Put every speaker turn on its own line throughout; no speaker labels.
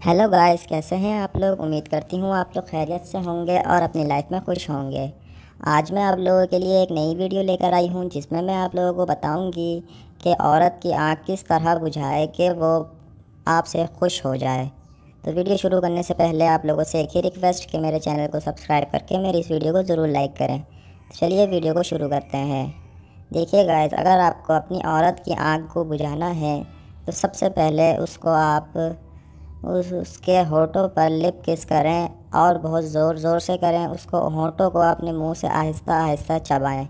Hello guys, कैसे हैं आप लोग। उम्मीद करती हूँ आप लोग खैरियत से होंगे और अपनी लाइफ में खुश होंगे। आज मैं आप लोगों के लिए एक नई वीडियो लेकर आई हूँ जिसमें मैं आप लोगों को बताऊँगी कि औरत की आँख किस तरह बुझाए कि वो आपसे खुश हो जाए। तो वीडियो शुरू करने से पहले आप लोगों से एक ही रिक्वेस्ट कि मेरे चैनल को सब्सक्राइब करके मेरी इस वीडियो को ज़रूर लाइक करें। तो चलिए वीडियो को शुरू करते हैं। देखिए गाइस, अगर आपको अपनी औरत की आँख को बुझाना है तो सबसे पहले उसको आप उसके होठों पर लिप किस करें और बहुत ज़ोर ज़ोर से करें। उसको होठों को अपने मुंह से आहिस्ता आहिस्ता चबाएं।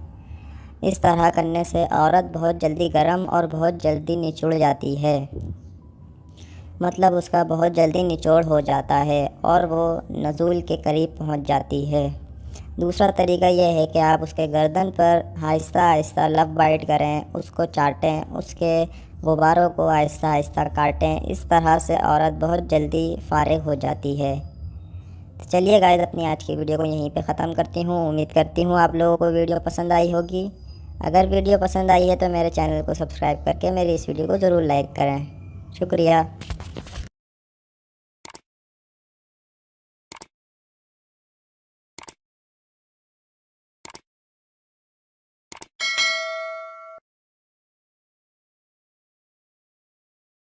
इस तरह करने से औरत बहुत जल्दी गर्म और बहुत जल्दी निचुड़ जाती है, मतलब उसका बहुत जल्दी निचोड़ हो जाता है और वो नज़ूल के करीब पहुंच जाती है। दूसरा तरीका यह है कि आप उसके गर्दन पर आहिस्ता आहिस्ता लव बाइट करें, उसको चाटें, उसके गुब्बारों को आहिस्ता आहिस्ता काटें। इस तरह से औरत बहुत जल्दी फारिग हो जाती है। तो चलिए गाइस, अपनी आज की वीडियो को यहीं पे ख़त्म करती हूँ। उम्मीद करती हूँ आप लोगों को वीडियो पसंद आई होगी। अगर वीडियो पसंद आई है तो मेरे चैनल को सब्सक्राइब करके मेरी इस वीडियो को ज़रूर लाइक करें। शुक्रिया।